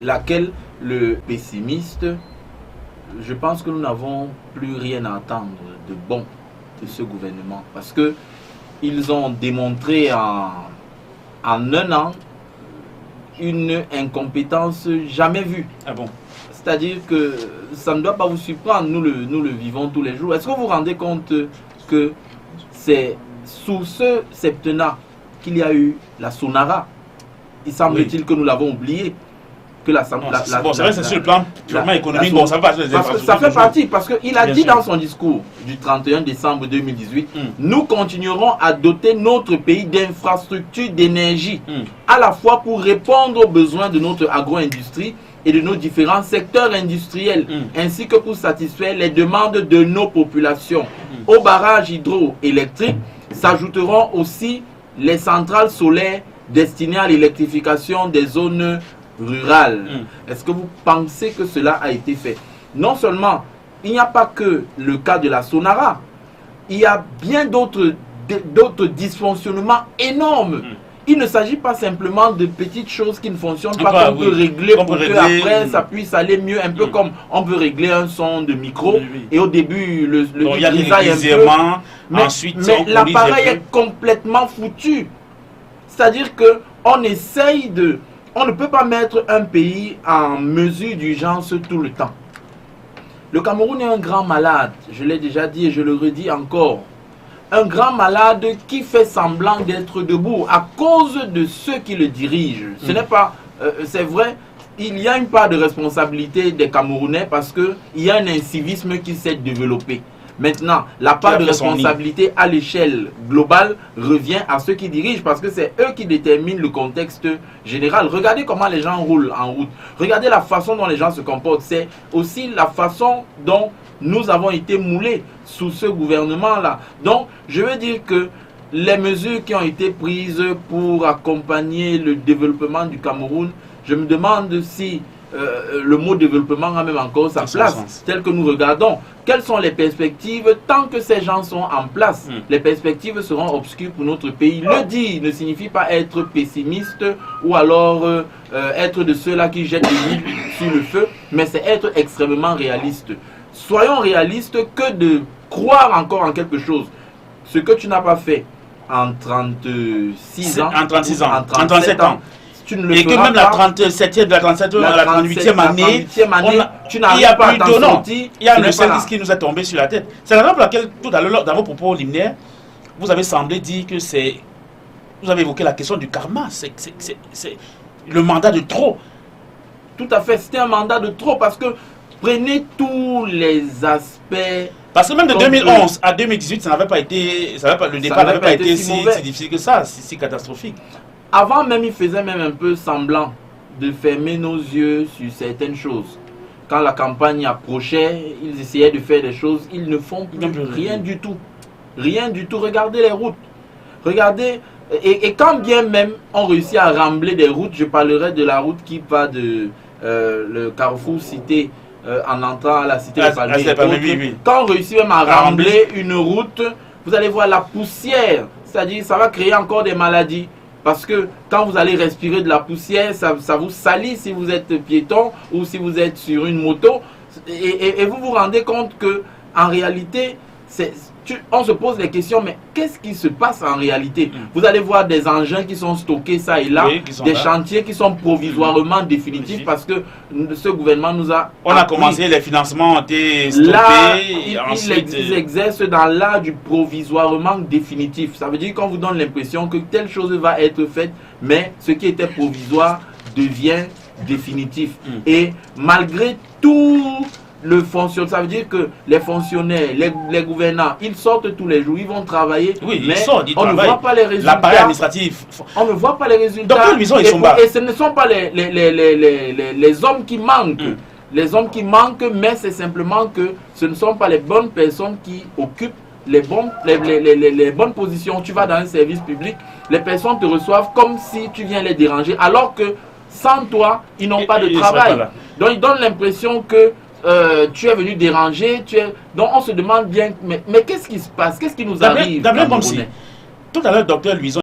laquelle le pessimiste, je pense que nous n'avons plus rien à attendre de bon de ce gouvernement. Parce que ils ont démontré en un an une incompétence jamais vue. Ah bon? C'est-à-dire que ça ne doit pas vous surprendre, nous le vivons tous les jours. Est-ce que vous vous rendez compte que c'est sous ce septennat qu'il y a eu la Sonara? Il semble-t-il que nous l'avons oublié. Que c'est vrai, c'est sur le plan purement économique, bon, ça fait partie, parce qu'il a dit dans son discours du 31 décembre 2018, nous continuerons à doter notre pays d'infrastructures d'énergie, à la fois pour répondre aux besoins de notre agro-industrie et de nos différents secteurs industriels, ainsi que pour satisfaire les demandes de nos populations. Aux barrages hydroélectriques s'ajouteront aussi les centrales solaires destinées à l'électrification des zones rurales. Est-ce que vous pensez que cela a été fait? Non seulement, il n'y a pas que le cas de la Sonara, il y a bien d'autres dysfonctionnements énormes. Il ne s'agit pas simplement de petites choses qui ne fonctionnent pas qu'on peut régler pour qu'après ça puisse aller mieux, un peu comme on peut régler un son de micro et au début le grisaille un peu, mais l'appareil est complètement foutu. C'est-à-dire que on essaye de... On ne peut pas mettre un pays en mesure d'urgence tout le temps. Le Cameroun est un grand malade, je l'ai déjà dit et je le redis encore. Un grand malade qui fait semblant d'être debout à cause de ceux qui le dirigent. Ce n'est pas... c'est vrai, il y a une part de responsabilité des Camerounais parce qu'il y a un incivisme qui s'est développé. Maintenant, la part de responsabilité à l'échelle globale revient à ceux qui dirigent parce que c'est eux qui déterminent le contexte général. Regardez comment les gens roulent en route. Regardez la façon dont les gens se comportent. C'est aussi la façon dont nous avons été moulés sous ce gouvernement-là. Donc, je veux dire que les mesures qui ont été prises pour accompagner le développement du Cameroun, je me demande si le mot développement a même encore sa place, tel que nous regardons. Quelles sont les perspectives tant que ces gens sont en place? Les perspectives seront obscures pour notre pays. Le dire ne signifie pas être pessimiste ou alors être de ceux-là qui jettent l'huile sur le feu, mais c'est être extrêmement réaliste. Soyons réalistes que de croire encore en quelque chose. Ce que tu n'as pas fait en 36 ans, en 36 ans, en 37 ans, et que même la 37e, la 37e, la 38e année, il n'y a plus de nom. Il y a le service qui nous est tombé sur la tête. C'est la raison pour laquelle, tout à l'heure, dans vos propos liminaires, vous avez semblé dire que c'est... Vous avez évoqué la question du karma. C'est le mandat de trop. Tout à fait, c'était un mandat de trop parce que prenez tous les aspects... Parce que même de 2011 à 2018, ça n'avait pas été... le départ n'avait pas été si difficile que ça, si catastrophique. Avant même, ils faisaient même un peu semblant de fermer nos yeux sur certaines choses. Quand la campagne approchait, ils essayaient de faire des choses. Ils ne font plus rien du tout. Rien du tout. Regardez les routes. Regardez. Et quand bien même on réussit à rembler des routes, je parlerai de la route qui va de le carrefour Cité en entrant à la Cité des Palmiers. Quand on réussit même à rembler une route, vous allez voir la poussière. C'est-à-dire ça va créer encore des maladies. Parce que quand vous allez respirer de la poussière, ça vous salit si vous êtes piéton ou si vous êtes sur une moto. Et vous vous rendez compte que en réalité, on se pose les questions, mais qu'est-ce qui se passe en réalité? Vous allez voir des engins qui sont stockés ça et là, des chantiers qui sont provisoirement définitifs parce que ce gouvernement nous a... On a commencé, les financements ont été stoppés. Là, ils exercent dans l'art du provisoirement définitif. Ça veut dire qu'on vous donne l'impression que telle chose va être faite, mais ce qui était provisoire devient définitif. Et malgré tout... le fonctionnaire, ça veut dire que les fonctionnaires, les gouvernants, ils sortent tous les jours, ils vont travailler, mais on ne voit pas les résultats. L'appareil administratif. On ne voit pas les résultats. Donc, et ce ne sont pas les hommes qui manquent. Les hommes qui manquent, mais c'est simplement que ce ne sont pas les bonnes personnes qui occupent les bonnes positions. Tu vas dans un service public, les personnes te reçoivent comme si tu viens les déranger, alors que sans toi, ils n'ont pas de travail. Donc, ils donnent l'impression que tu es venu déranger, donc on se demande bien, mais qu'est-ce qui se passe? Qu'est-ce qui nous arrive? Tout à l'heure, docteur Luison